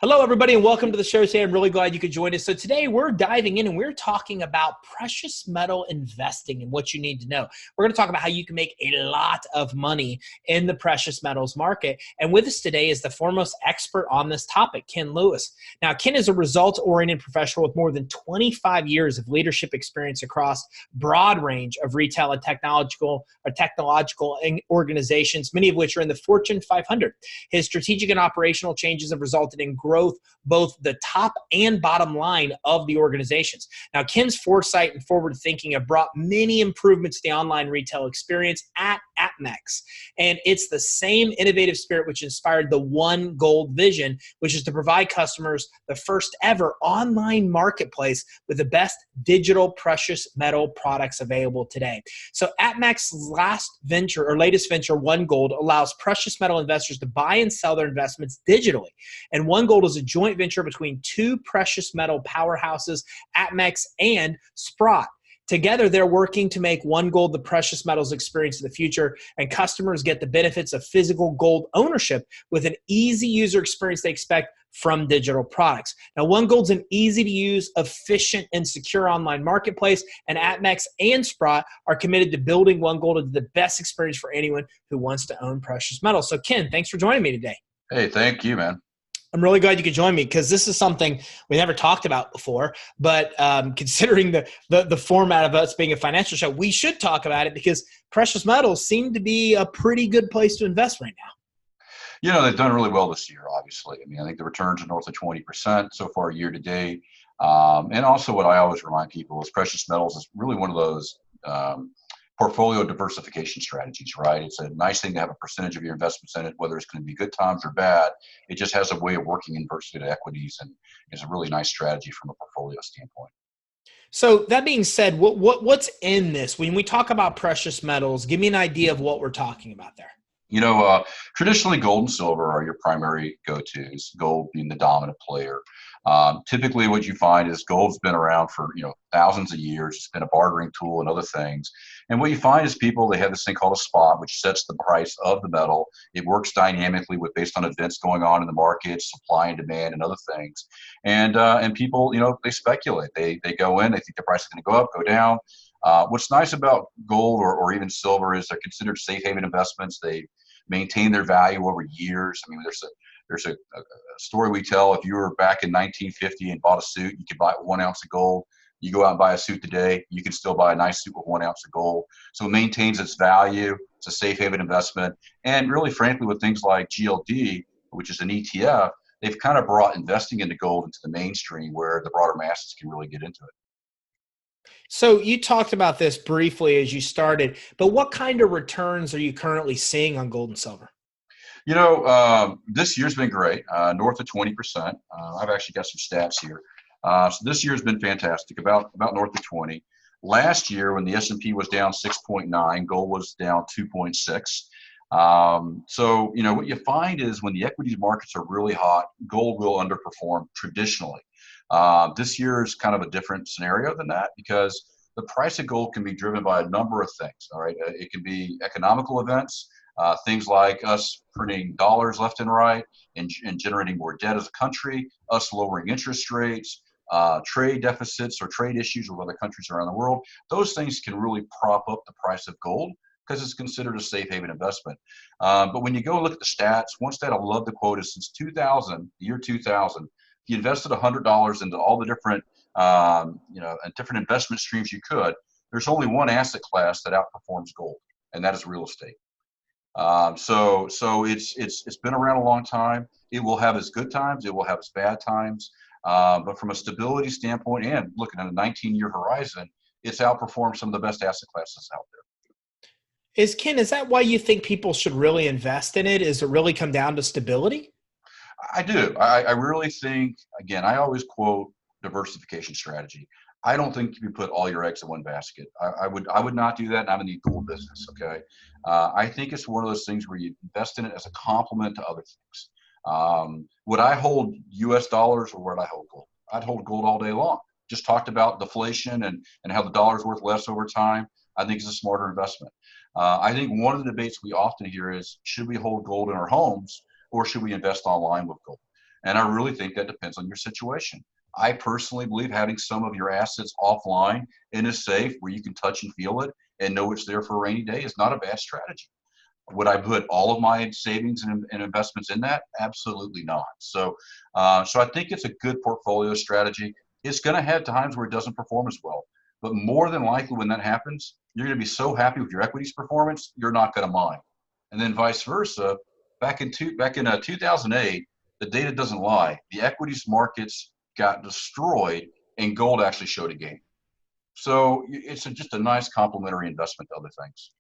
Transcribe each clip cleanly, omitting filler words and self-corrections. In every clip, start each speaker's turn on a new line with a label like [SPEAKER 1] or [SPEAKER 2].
[SPEAKER 1] Hello, everybody, and welcome to the show today. I'm really glad you could join us. So today we're diving in and we're talking about precious metal investing and what you need to know. We're going to talk about how you can make a lot of money in the precious metals market. And with us today is the foremost expert on this topic, Ken Lewis. Now, Ken is a results-oriented professional with more than 25 years of leadership experience across a broad range of retail and technological organizations, many of which are in the Fortune 500. His strategic and operational changes have resulted in growth, both the top and bottom line of the organizations. Now, Ken's foresight and forward thinking have brought many improvements to the online retail experience at APMEX. And it's the same innovative spirit which inspired the OneGold vision, which is to provide customers the first ever online marketplace with the best digital precious metal products available today. So APMEX's latest venture, OneGold, allows precious metal investors to buy and sell their investments digitally. And OneGold is a joint venture between two precious metal powerhouses, APMEX and Sprott. Together, they're working to make OneGold the precious metals experience of the future, and customers get the benefits of physical gold ownership with an easy user experience they expect from digital products. Now, OneGold's an easy-to-use, efficient, and secure online marketplace, and APMEX and Sprott are committed to building OneGold into the best experience for anyone who wants to own precious metals. So, Ken, thanks for joining me today.
[SPEAKER 2] Hey, thank you, man.
[SPEAKER 1] I'm really glad you could join me because this is something we never talked about before. But considering the format of us being a financial show, we should talk about it because precious metals seem to be a pretty good place to invest right now.
[SPEAKER 2] You know, they've done really well this year, obviously. I mean, I think the returns are north of 20% so far year to date. And also what I always remind people is precious metals is really one of those portfolio diversification strategies, right? It's a nice thing to have a percentage of your investments in it, whether it's going to be good times or bad. It just has a way of working inversely to equities and is a really nice strategy from a portfolio standpoint.
[SPEAKER 1] So that being said, what's in this? When we talk about precious metals, give me an idea of what we're talking about there.
[SPEAKER 2] You know, traditionally gold and silver are your primary go-tos, gold being the dominant player. Typically what you find is gold's been around for, thousands of years. It's been a bartering tool and other things. And what you find is people, they have this thing called a spot, which sets the price of the metal. It works dynamically based on events going on in the market, supply and demand and other things. And people, they speculate. They go in, they think the price is going to go up, go down. What's nice about gold or even silver is they're considered safe haven investments. They maintain their value over years. I mean, there's a story we tell. If you were back in 1950 and bought a suit, you could buy 1 ounce of gold. You go out and buy a suit today, you can still buy a nice suit with 1 ounce of gold. So it maintains its value. It's a safe haven investment. And really, frankly, with things like GLD, which is an ETF, they've kind of brought investing into gold into the mainstream where the broader masses can really get into it.
[SPEAKER 1] So you talked about this briefly as you started, but what kind of returns are you currently seeing on gold and silver?
[SPEAKER 2] This year's been great, north of 20%. I've actually got some stats here. So this year's been fantastic, about north of 20. Last year, when the S&P was down 6.9, gold was down 2.6. So what you find is when the equities markets are really hot, gold will underperform traditionally. This year is kind of a different scenario than that because the price of gold can be driven by a number of things. All right, it can be economical events, things like us printing dollars left and right and generating more debt as a country, us lowering interest rates, trade deficits or trade issues with other countries around the world. Those things can really prop up the price of gold because it's considered a safe haven investment. But when you go look at the stats, one stat I love to quote is since 2000, the year 2000, if you invested $100 into all the different, different investment streams you could, there's only one asset class that outperforms gold, and that is real estate. So it's been around a long time. It will have its good times. It will have its bad times. But from a stability standpoint and looking at a 19-year horizon, it's outperformed some of the best asset classes out there.
[SPEAKER 1] Is that why you think people should really invest in it? Is it really come down to stability?
[SPEAKER 2] I do. I really think, again, I always quote diversification strategy. I don't think you put all your eggs in one basket. I would not do that, and I'm in the gold business, okay? I think it's one of those things where you invest in it as a complement to other things. Would I hold U.S. dollars or would I hold gold? I'd hold gold all day long. Just talked about deflation and how the dollar's worth less over time. I think it's a smarter investment. I think one of the debates we often hear is, should we hold gold in our homes or should we invest online with gold? And I really think that depends on your situation. I personally believe having some of your assets offline in a safe where you can touch and feel it and know it's there for a rainy day is not a bad strategy. Would I put all of my savings and investments in that? Absolutely not. So I think it's a good portfolio strategy. It's going to have times where it doesn't perform as well, but more than likely when that happens, you're going to be so happy with your equities performance, you're not going to mind. And then vice versa. Back in 2008, the data doesn't lie. The equities markets got destroyed, and gold actually showed a gain. So it's just a nice complementary investment to other things.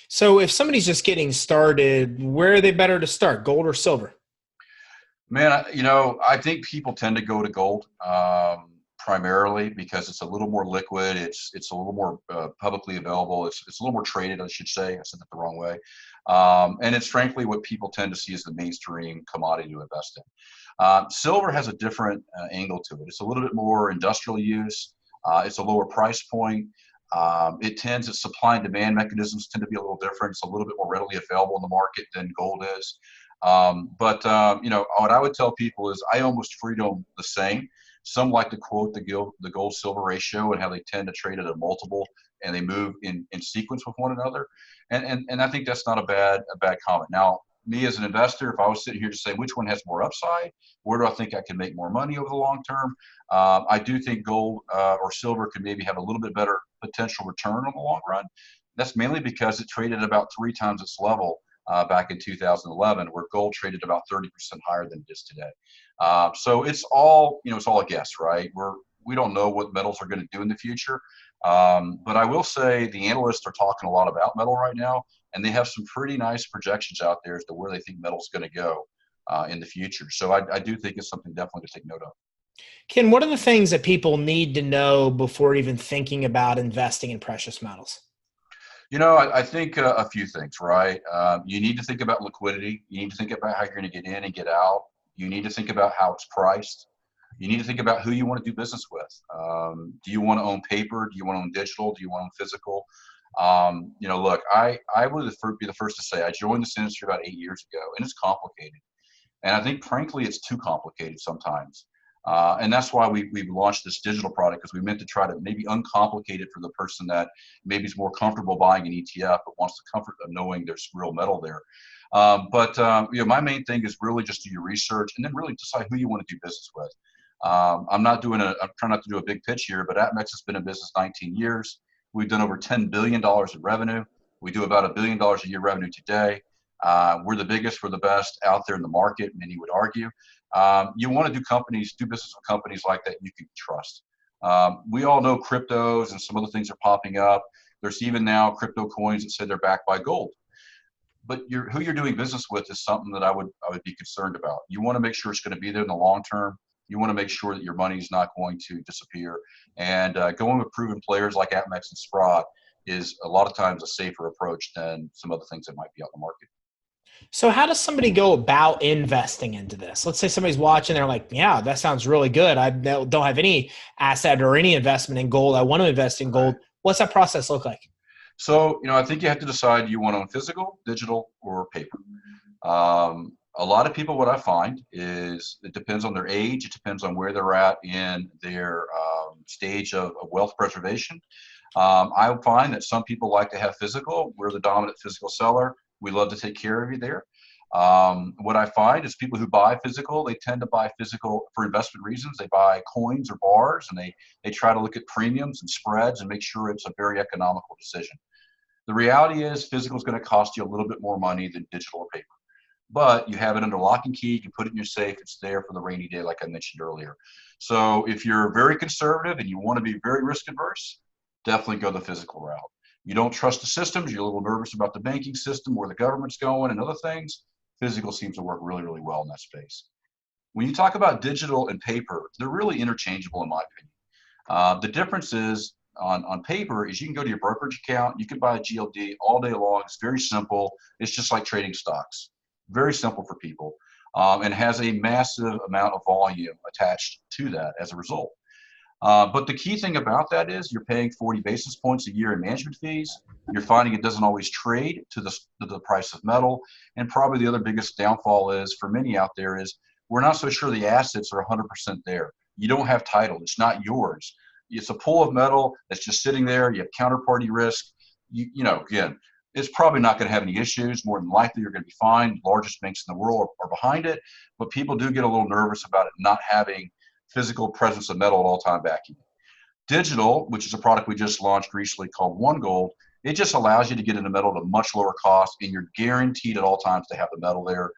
[SPEAKER 1] So if somebody's just getting started, where are they better to start, gold or silver?
[SPEAKER 2] Man, I think people tend to go to gold primarily because it's a little more liquid. It's a little more publicly available. It's a little more traded, I should say. I said that the wrong way. And it's frankly what people tend to see as the mainstream commodity to invest in. Silver has a different angle to it. It's a little bit more industrial use. It's a lower price point. Its supply and demand mechanisms tend to be a little different. It's a little bit more readily available in the market than gold is. But what I would tell people is I almost treat them the same. Some like to quote the gold silver ratio and how they tend to trade at a multiple and they move in sequence with one another. And I think that's not a bad comment. Now, me as an investor, if I was sitting here to say which one has more upside, where do I think I can make more money over the long term? I do think gold or silver could maybe have a little bit better potential return on the long run. That's mainly because it traded about 3 times its level back in 2011, where gold traded about 30% higher than it is today. So it's all a guess, right? We don't know what metals are going to do in the future. But I will say the analysts are talking a lot about metal right now, and they have some pretty nice projections out there as to where they think metal's going to go in the future. So I do think it's something definitely to take note of.
[SPEAKER 1] Ken, what are the things that people need to know before even thinking about investing in precious metals?
[SPEAKER 2] I think a few things, right? You need to think about liquidity. You need to think about how you're going to get in and get out. You need to think about how it's priced. You need to think about who you want to do business with. Do you want to own paper? Do you want to own digital? Do you want to own physical? Look, I would be the first to say I joined this industry about 8 years ago, and it's complicated. And I think, frankly, it's too complicated sometimes. And that's why we launched this digital product, because we meant to try to maybe uncomplicate it for the person that maybe is more comfortable buying an ETF but wants the comfort of knowing there's real metal there. My main thing is really just do your research and then really decide who you want to do business with. I'm trying not to do a big pitch here, but APMEX has been in business 19 years. We've done over $10 billion in revenue. We do about $1 billion a year revenue today. We're the biggest, we're the best out there in the market, many would argue. You want to do business with companies like that you can trust. We all know cryptos and some other things are popping up. There's even now crypto coins that say they're backed by gold. But who you're doing business with is something that I would be concerned about. You want to make sure it's going to be there in the long term. You want to make sure that your money is not going to disappear. And going with proven players like APMEX and Sprott is a lot of times a safer approach than some other things that might be out in the market.
[SPEAKER 1] So how does somebody go about investing into this? Let's say somebody's watching, they're like, yeah, that sounds really good. I don't have any asset or any investment in gold. I want to invest in gold. What's that process look like?
[SPEAKER 2] So, I think you have to decide, do you want to own physical, digital, or paper? A lot of people, what I find is it depends on their age. It depends on where they're at in their stage of wealth preservation. I find that some people like to have physical. We're the dominant physical seller. We love to take care of you there. What I find is people who buy physical, they tend to buy physical for investment reasons. They buy coins or bars, and they try to look at premiums and spreads and make sure it's a very economical decision. The reality is physical is going to cost you a little bit more money than digital or paper. But you have it under lock and key. You can put it in your safe. It's there for the rainy day, like I mentioned earlier. So if you're very conservative and you want to be very risk averse, definitely go the physical route. You don't trust the systems. You're a little nervous about the banking system, where the government's going and other things. Physical seems to work really, really well in that space. When you talk about digital and paper, they're really interchangeable in my opinion. The difference is on paper is you can go to your brokerage account. You can buy a GLD all day long. It's very simple. It's just like trading stocks. Very simple for people, and has a massive amount of volume attached to that as a result. But the key thing about that is you're paying 40 basis points a year in management fees. You're finding it doesn't always trade to the price of metal. And probably the other biggest downfall is for many out there is we're not so sure the assets are 100% there. You don't have title. It's not yours. It's a pool of metal that's just sitting there. You have counterparty risk. Again, it's probably not going to have any issues. More than likely, you're going to be fine. Largest banks in the world are behind it, but people do get a little nervous about it not having physical presence of metal at all time backing it. Digital, which is a product we just launched recently called OneGold, it just allows you to get into metal at a much lower cost, and you're guaranteed at all times to have the metal there.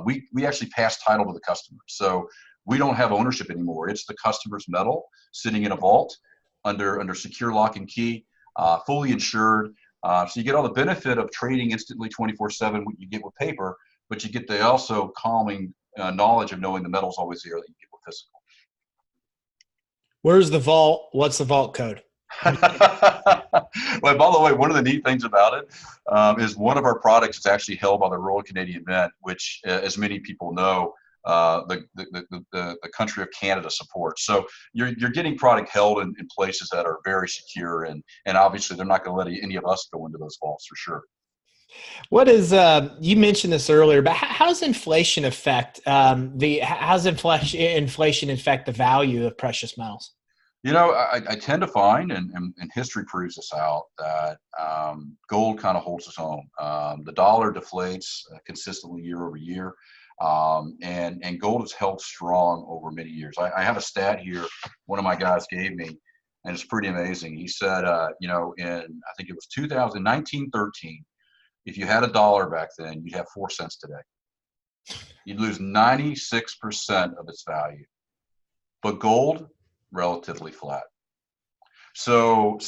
[SPEAKER 2] We actually pass title to the customer, so we don't have ownership anymore. It's the customer's metal sitting in a vault under secure lock and key, fully insured. So you get all the benefit of trading instantly 24/7 what you get with paper, but you get the also calming knowledge of knowing the metal's always there that you get with physical.
[SPEAKER 1] Where's the vault? What's the vault code?
[SPEAKER 2] Well, by the way, one of the neat things about it is one of our products is actually held by the Royal Canadian Mint, which, as many people know, the country of Canada supports. So you're getting product held in places that are very secure, and obviously they're not going to let any of us go into those vaults for sure.
[SPEAKER 1] What is you mentioned this earlier, but how's inflation affect inflation affect the value of precious metals?
[SPEAKER 2] I tend to find, and history proves this out, that gold kind of holds its own. The dollar deflates consistently year over year, and gold has held strong over many years. I have a stat here one of my guys gave me, and it's pretty amazing. He said, in I think it was 1913, if you had a dollar back then, you'd have 4 cents today. You'd lose 96% of its value. But gold, relatively flat. So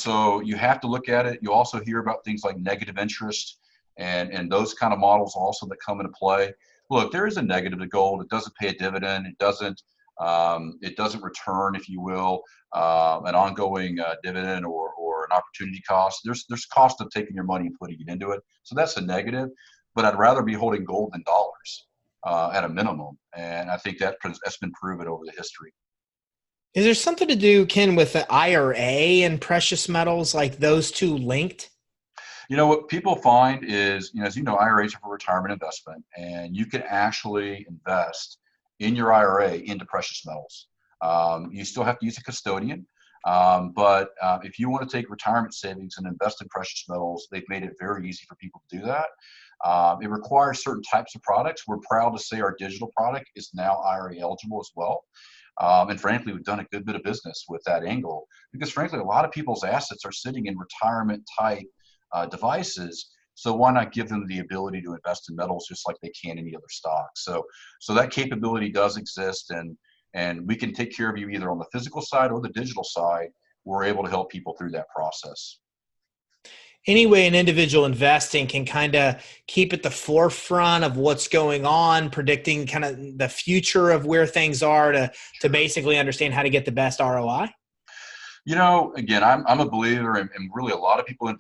[SPEAKER 2] you have to look at it. You also hear about things like negative interest and those kind of models also that come into play. Look, there is a negative to gold. It doesn't pay a dividend. It doesn't return, if you will, an ongoing dividend or an opportunity cost. There's cost of taking your money and putting it into it. So that's a negative. But I'd rather be holding gold than dollars at a minimum. And I think that's been proven over the history.
[SPEAKER 1] Is there something to do, Ken, with the IRA and precious metals, like those two linked?
[SPEAKER 2] What people find is, as you know, IRAs are for retirement investment, and you can actually invest in your IRA into precious metals. You still have to use a custodian, but if you want to take retirement savings and invest in precious metals, they've made it very easy for people to do that. It requires certain types of products. We're proud to say our digital product is now IRA eligible as well. And frankly, we've done a good bit of business with that angle because frankly, a lot of people's assets are sitting in retirement type devices. So why not give them the ability to invest in metals just like they can any other stock? So that capability does exist, and we can take care of you either on the physical side or the digital side. We're able to help people through that process.
[SPEAKER 1] Any way an individual investing can kind of keep at the forefront of what's going on, predicting kind of the future of where things are to basically understand how to get the best ROI?
[SPEAKER 2] Again, I'm a believer, and really a lot of people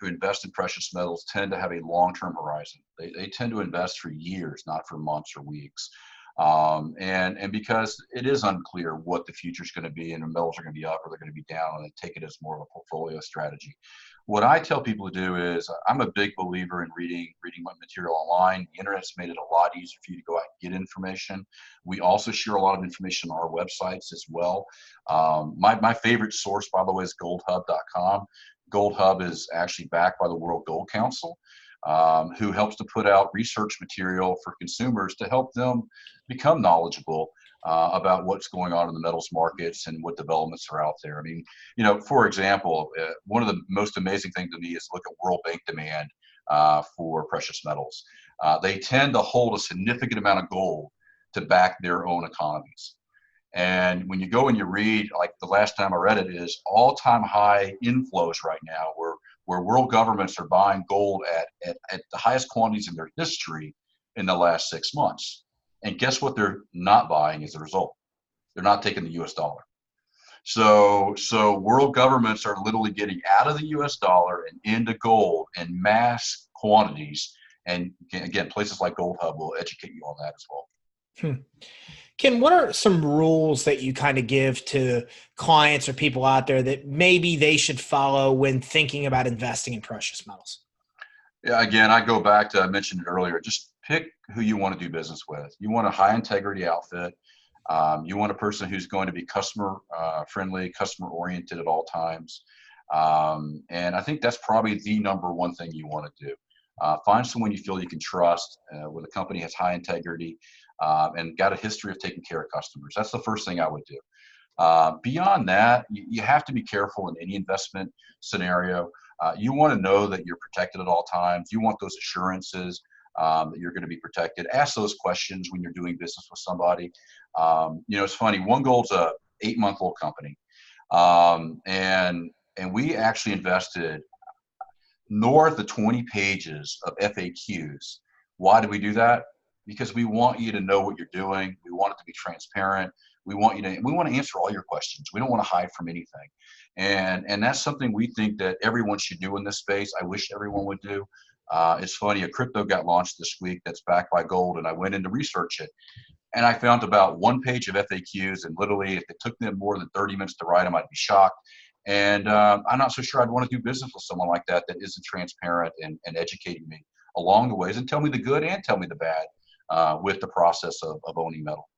[SPEAKER 2] who invest in precious metals tend to have a long-term horizon. They tend to invest for years, not for months or weeks. And because it is unclear what the future is going to be and the metals are going to be up or they're going to be down, and they take it as more of a portfolio strategy. What I tell people to do is I'm a big believer in reading my material online. The internet's made it a lot easier for you to go out and get information. We also share a lot of information on our websites as well. My favorite source, by the way, is GoldHub.com. GoldHub is actually backed by the World Gold Council, who helps to put out research material for consumers to help them become knowledgeable about what's going on in the metals markets and what developments are out there. I mean, for example, one of the most amazing things to me is look at World Bank demand for precious metals. They tend to hold a significant amount of gold to back their own economies. And when you go and you read, like the last time I read it, is all-time high inflows right now where world governments are buying gold at the highest quantities in their history in the last 6 months. And guess what they're not buying as a result? They're not taking the US dollar. So world governments are literally getting out of the US dollar and into gold in mass quantities. And again, places like GoldHub will educate you on that as well.
[SPEAKER 1] Ken, what are some rules that you kind of give to clients or people out there that maybe they should follow when thinking about investing in precious metals?
[SPEAKER 2] Yeah, again, I go back to, I mentioned it earlier, just pick who you want to do business with. You want a high integrity outfit. You want a person who's going to be customer friendly, customer oriented at all times. And I think that's probably the number one thing you want to do. Find someone you feel you can trust, where the company has high integrity and got a history of taking care of customers. That's the first thing I would do. Beyond that, you have to be careful in any investment scenario. You want to know that you're protected at all times. You want those assurances that you're going to be protected. Ask those questions when you're doing business with somebody. It's funny. OneGold's a 8-month-old company, and we actually invested north of 20 pages of FAQs. Why do we do that? Because we want you to know what you're doing. We want it to be transparent. We want to answer all your questions. We don't want to hide from anything. And that's something we think that everyone should do in this space. I wish everyone would do. It's funny, a crypto got launched this week that's backed by gold, and I went in to research it. And I found about 1 page of FAQs, and literally if it took them more than 30 minutes to write them, I'd be shocked. And I'm not so sure I'd want to do business with someone like that isn't transparent and educating me along the ways and tell me the good and tell me the bad with the process of owning metal.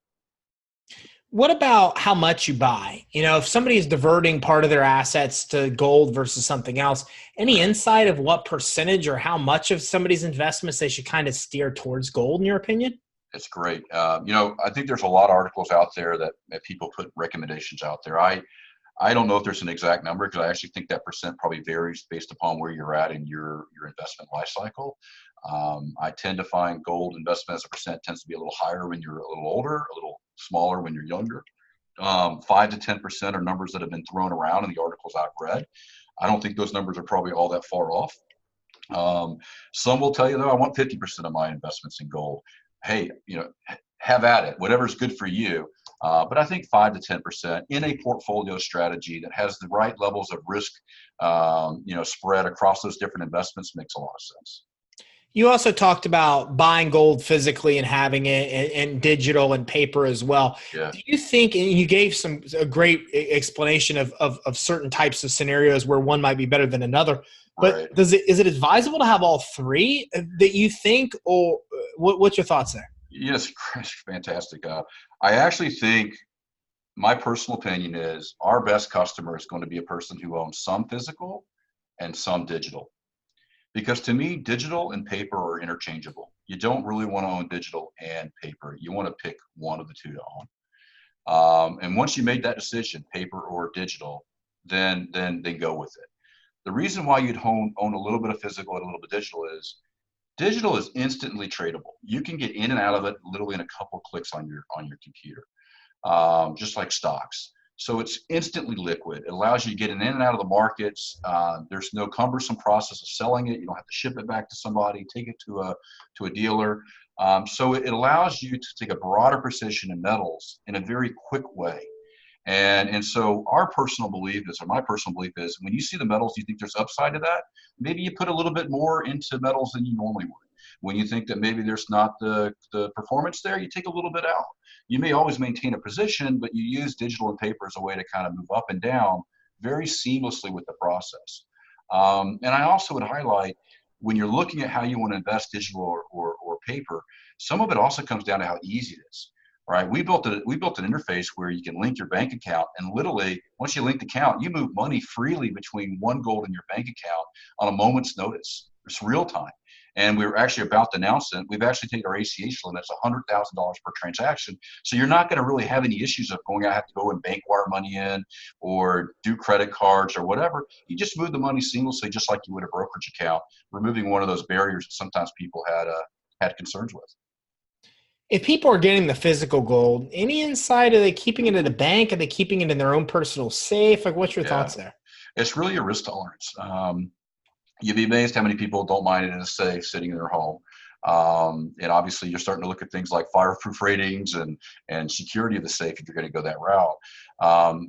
[SPEAKER 1] What about how much you buy? If somebody is diverting part of their assets to gold versus something else, any insight of what percentage or how much of somebody's investments they should kind of steer towards gold, in your opinion?
[SPEAKER 2] It's great. I think there's a lot of articles out there that people put recommendations out there. I don't know if there's an exact number, because I actually think that percent probably varies based upon where you're at in your investment life cycle. I tend to find gold investment as a percent tends to be a little higher when you're a little older, a little smaller when you're younger. 5 to 10% are numbers that have been thrown around in the articles I've read. I don't think those numbers are probably all that far off. Some will tell you, though, I want 50% of my investments in gold. Hey, have at it, whatever's good for you. But I think 5 to 10% in a portfolio strategy that has the right levels of risk, spread across those different investments makes a lot of sense.
[SPEAKER 1] You also talked about buying gold physically and having it and digital and paper as well.
[SPEAKER 2] Yeah.
[SPEAKER 1] Do you think, and you gave a great explanation of certain types of scenarios where one might be better than another, but
[SPEAKER 2] Right.
[SPEAKER 1] is it advisable to have all three that you think, or what's your thoughts there?
[SPEAKER 2] Yes, fantastic. I actually think my personal opinion is our best customer is going to be a person who owns some physical and some digital. Because to me, digital and paper are interchangeable. You don't really want to own digital and paper. You want to pick one of the two to own. And once you made that decision, paper or digital, then go with it. The reason why you'd own a little bit of physical and a little bit digital is instantly tradable. You can get in and out of it literally in a couple clicks on your computer, just like stocks. So it's instantly liquid. It allows you to get in and out of the markets. There's no cumbersome process of selling it. You don't have to ship it back to somebody, take it to a dealer. So it allows you to take a broader position in metals in a very quick way. And so my personal belief is, when you see the metals, you think there's upside to that, maybe you put a little bit more into metals than you normally would. When you think that maybe there's not the performance there, you take a little bit out. You may always maintain a position, but you use digital and paper as a way to kind of move up and down very seamlessly with the process. And I also would highlight, when you're looking at how you want to invest digital or paper, some of it also comes down to how easy it is. Right, we built an interface where you can link your bank account, and literally, once you link the account, you move money freely between OneGold and your bank account on a moment's notice. It's real time. And we're actually about to announce it. We've actually taken our ACH limit to $100,000 per transaction. So you're not going to really have any issues of I have to go and bank wire money in or do credit cards or whatever. You just move the money seamlessly, just like you would a brokerage account, removing one of those barriers that sometimes people had concerns with.
[SPEAKER 1] If people are getting the physical gold, any insight? Are they keeping it at a bank? Are they keeping it in their own personal safe? Like, what's your thoughts there?
[SPEAKER 2] It's really a risk tolerance. You'd be amazed how many people don't mind it in a safe sitting in their home. And obviously, you're starting to look at things like fireproof ratings and security of the safe if you're going to go that route.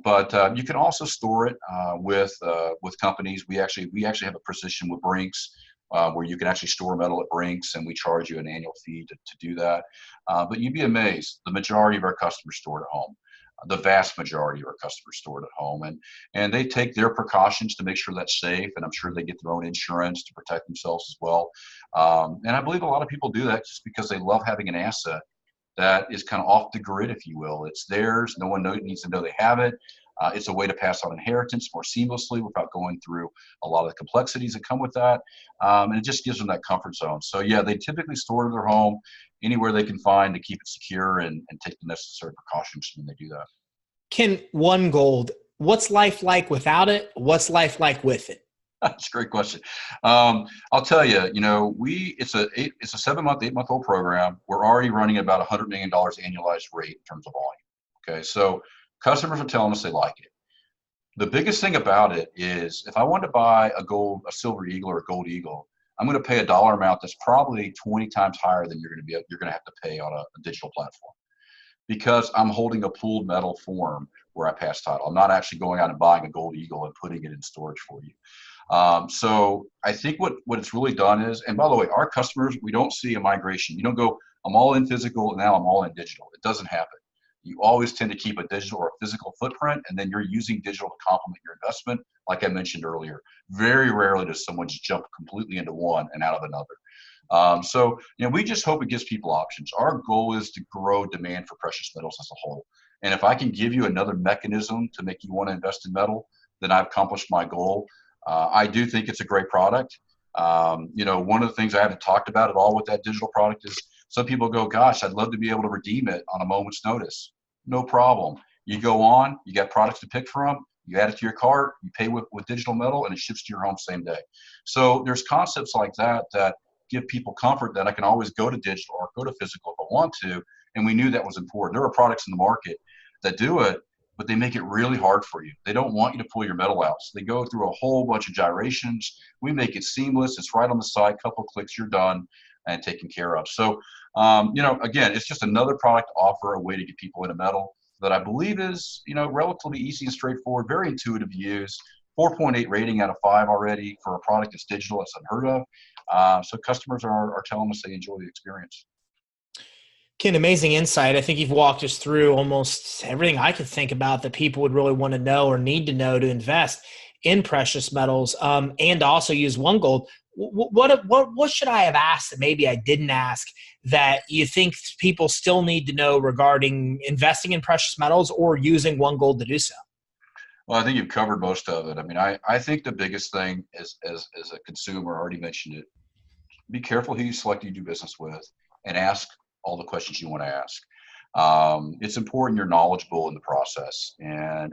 [SPEAKER 2] But you can also store it with companies. We actually have a position with Brinks, where you can actually store metal at Brinks, and we charge you an annual fee to do that. But you'd be amazed, the majority of our customers store it at home. the vast majority of our customers store it at home, and they take their precautions to make sure that's safe, and I'm sure they get their own insurance to protect themselves as well. And I believe a lot of people do that just because they love having an asset that is kind of off the grid, if you will. It's theirs. No one needs to know they have it. It's a way to pass on inheritance more seamlessly without going through a lot of the complexities that come with that. And it just gives them that comfort zone. So yeah, they typically store their home anywhere they can find to keep it secure and take the necessary precautions when they do that.
[SPEAKER 1] Ken, OneGold, what's life like without it? What's life like with it?
[SPEAKER 2] That's a great question. I'll tell you, it's a 7-month, 8-month-old program. We're already running about $100 million annualized rate in terms of volume. Okay, so customers are telling us they like it. The biggest thing about it is if I want to buy a silver eagle or a gold eagle, I'm going to pay a dollar amount that's probably 20 times higher than you're going to have to pay on a digital platform, because I'm holding a pooled metal form where I pass title. I'm not actually going out and buying a gold eagle and putting it in storage for you. So I think what it's really done is, and by the way, our customers, we don't see a migration. You don't go, I'm all in physical and now I'm all in digital. It doesn't happen. You always tend to keep a digital or a physical footprint, and then you're using digital to complement your investment, like I mentioned earlier. Very rarely does someone just jump completely into one and out of another. So we just hope it gives people options. Our goal is to grow demand for precious metals as a whole. And if I can give you another mechanism to make you want to invest in metal, then I've accomplished my goal. I do think it's a great product. One of the things I haven't talked about at all with that digital product is some people go, gosh, I'd love to be able to redeem it on a moment's notice. No problem. You go on, you got products to pick from, you add it to your cart, you pay with digital metal, and it ships to your home same day. So there's concepts like that give people comfort that I can always go to digital or go to physical if I want to. And we knew that was important. There are products in the market that do it, but they make it really hard for you. They don't want you to pull your metal out. So they go through a whole bunch of gyrations. We make it seamless. It's right on the side, couple clicks, you're done and taken care of. So, again, it's just another product to offer a way to get people into metal that I believe is, relatively easy and straightforward, very intuitive to use. 4.8 rating out of 5 already for a product that's digital. That's unheard of. So customers are telling us they enjoy the experience.
[SPEAKER 1] Ken, amazing insight. I think you've walked us through almost everything I could think about that people would really want to know or need to know to invest in precious metals, and also use OneGold. What should I have asked that maybe I didn't ask that you think people still need to know regarding investing in precious metals or using OneGold to do so?
[SPEAKER 2] Well, I think you've covered most of it. I mean, I think the biggest thing is, as a consumer, I already mentioned it, be careful who you select to do business with and ask all the questions you want to ask. It's important you're knowledgeable in the process, and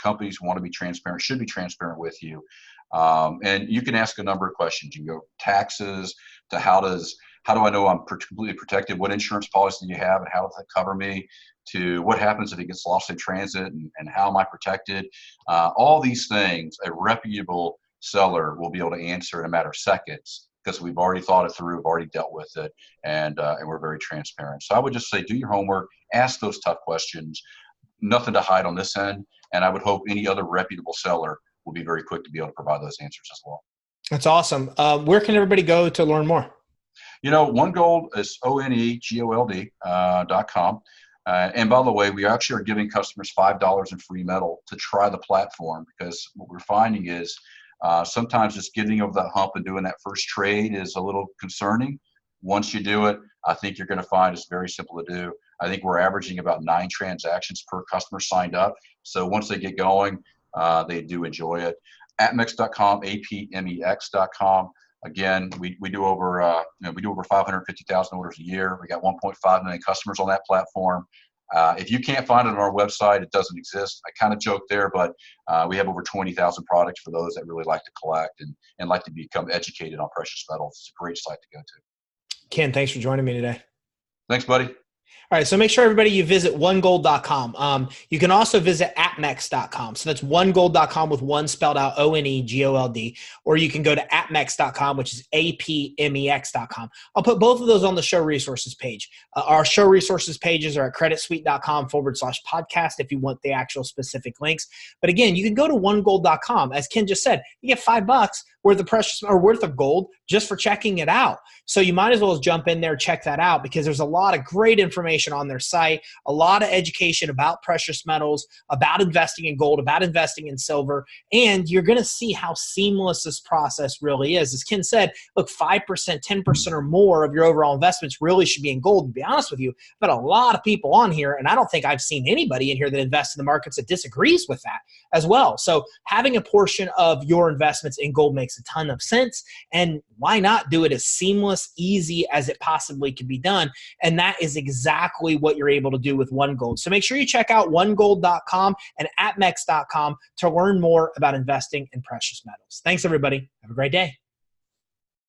[SPEAKER 2] companies want to be transparent, should be transparent with you. And you can ask a number of questions. You can go taxes to how do I know I'm completely protected? What insurance policy do you have and how does that cover me? To what happens if it gets lost in transit and how am I protected? All these things a reputable seller will be able to answer in a matter of seconds, because we've already thought it through, we've already dealt with it, and we're very transparent. So I would just say do your homework, ask those tough questions, nothing to hide on this end, and I would hope any other reputable seller will be very quick to be able to provide those answers as well.
[SPEAKER 1] That's awesome. Where can everybody go to learn more?
[SPEAKER 2] OneGold is OneGold.com. And by the way, we actually are giving customers $5 in free metal to try the platform, because what we're finding is sometimes just getting over that hump and doing that first trade is a little concerning. Once you do it, I think you're going to find it's very simple to do. I think we're averaging about 9 transactions per customer signed up. So once they get going, they do enjoy it. APMEX.com, APMEX.com. Again, we do over 550,000 orders a year. We got 1.5 million customers on that platform. If you can't find it on our website, it doesn't exist. I kind of joke there, but we have over 20,000 products for those that really like to collect and like to become educated on precious metals. It's a great site to go to.
[SPEAKER 1] Ken, thanks for joining me today.
[SPEAKER 2] Thanks, buddy.
[SPEAKER 1] All right, so make sure everybody you visit OneGold.com. You can also visit APMEX.com. So that's OneGold.com with one spelled out ONEGOLD. Or you can go to APMEX.com, which is APMEX.com. I'll put both of those on the show resources page. Our show resources pages are at creditsuite.com/podcast if you want the actual specific links. But again, you can go to OneGold.com. As Ken just said, you get $5 worth of gold just for checking it out. So you might as well jump in there, check that out, because there's a lot of great information information on their site, a lot of education about precious metals, about investing in gold, about investing in silver, and you're going to see how seamless this process really is. As Ken said, look, 5%, 10% or more of your overall investments really should be in gold. To be honest with you, but a lot of people on here, and I don't think I've seen anybody in here that invests in the markets that disagrees with that as well. So having a portion of your investments in gold makes a ton of sense, and why not do it as seamless, easy as it possibly can be done? And that is exactly what you're able to do with OneGold. So make sure you check out OneGold.com and APMEX.com to learn more about investing in precious metals. Thanks, everybody. Have a great day.